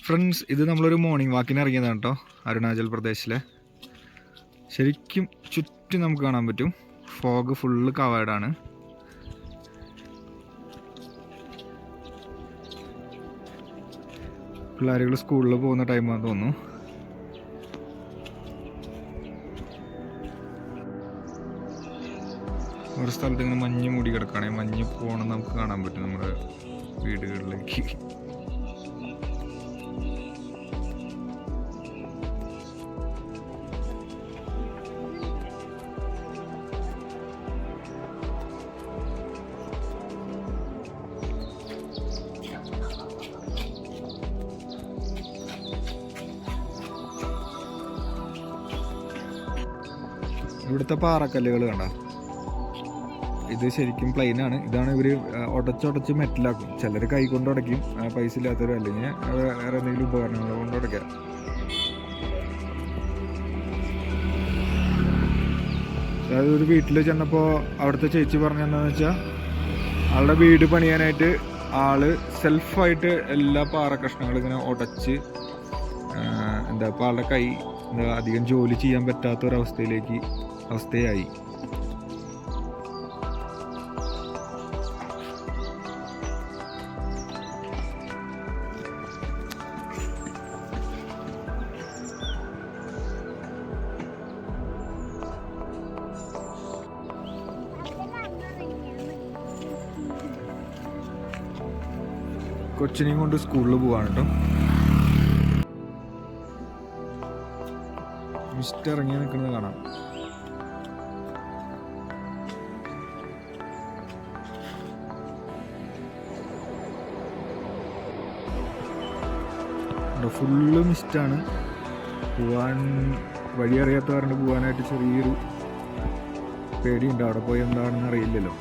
Friends, ഇത് നമ്മളൊരു morning വാക്കിന് ഇറങ്ങിയതാണ് കേട്ടോ. അരുണാചൽ പ്രദേശിലെ ശരിക്കും ചുറ്റും നമുക്ക് കാണാൻ പറ്റും. Fog full കവേർഡാണ്. പിള്ളേരുകൾ സ്കൂളിൽ പോകുന്ന ടൈമാണെന്ന് തോന്നുന്നു. ഒരു സ്ഥലത്ത് ഇങ്ങനെ മഞ്ഞ് മൂടി കിടക്കുകയാണെങ്കിൽ മഞ്ഞ് പോകണം നമുക്ക് കാണാൻ പറ്റും നമ്മുടെ വീടുകളിലേക്ക്. ഇവിടുത്തെ പാറക്കല്ലുകൾ കണ്ട, ഇത് ശരിക്കും പ്ലെയിനാണ്. ഇതാണ് ഇവർ ഉടച്ചുടച്ച് മെറ്റലാക്കും. ചിലർ കൈ കൊണ്ട് ഉടയ്ക്കും, പൈസ ഇല്ലാത്തവർ, അല്ലെങ്കിൽ വേറെ എന്തെങ്കിലും ഉപകരണങ്ങൾ കൊണ്ട് ഉടയ്ക്കാം. അതായത് ഒരു വീട്ടിൽ ചെന്നപ്പോൾ അവിടുത്തെ ചേച്ചി പറഞ്ഞെന്താണെന്ന് വെച്ചാൽ, ആളുടെ വീട് പണിയാനായിട്ട് ആള് സെൽഫായിട്ട് എല്ലാ പാറ കഷ്ണങ്ങളും ഇങ്ങനെ ഉടച്ച് ഇപ്പോൾ ആളുടെ കൈ അധികം ജോലി ചെയ്യാൻ പറ്റാത്തൊരവസ്ഥയായി. കൊച്ചിനെയും കൊണ്ട് സ്കൂളിൽ പോവാണ് കേട്ടോ. മിസ്റ്റ് ഇറങ്ങി നിൽക്കുന്നത് കാണാം. ഫുള്ള് മിസ്റ്റാണ്. വഴി അറിയാത്ത കാരണം പോകാനായിട്ട് ചെറിയൊരു പേടിയുണ്ട്. അവിടെ പോയി എന്താണെന്ന് അറിയില്ലല്ലോ.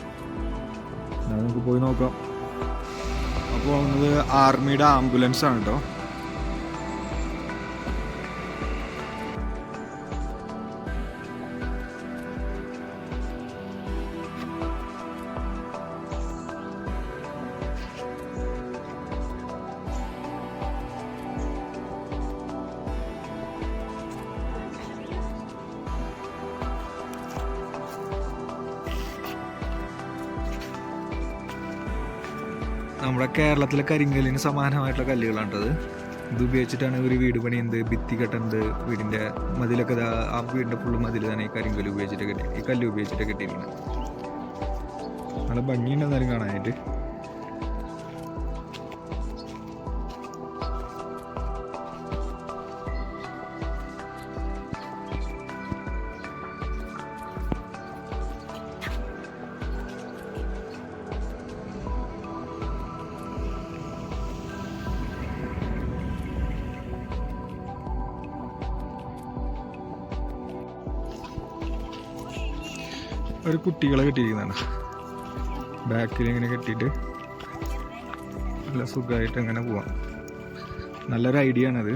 നമുക്ക് പോയി നോക്കാം. അപ്പോൾ വന്നത് ആർമിയുടെ ആംബുലൻസ് ആണ് കേട്ടോ. നമ്മുടെ കേരളത്തിലെ കരിങ്കല്ലിന് സമാനമായിട്ടുള്ള കല്ലുകളാണത്. ഇത് ഉപയോഗിച്ചിട്ടാണ് ഒരു വീട് പണിയുന്നത്, ഭിത്തി കെട്ടുന്നത്, വീടിൻ്റെ മതിലൊക്കെ. ആ വീടിൻ്റെ ഫുള്ള് മതിൽ തന്നെ ഈ കരിങ്കല്ല് ഉപയോഗിച്ചിട്ട് ഈ കല്ല് ഉപയോഗിച്ചിട്ട് കെട്ടിയിരിക്കുന്നത്. നല്ല ഭംഗിയുണ്ട് എന്നാലും കാണാനായിട്ട്. ഒരു കുട്ടികളെ കെട്ടിയിരിക്കുന്നതാണ്. ബാക്കിൽ ഇങ്ങനെ കെട്ടിയിട്ട് നല്ല സുഖമായിട്ട് അങ്ങനെ പോവാം. നല്ലൊരു ഐഡിയ ആണത്.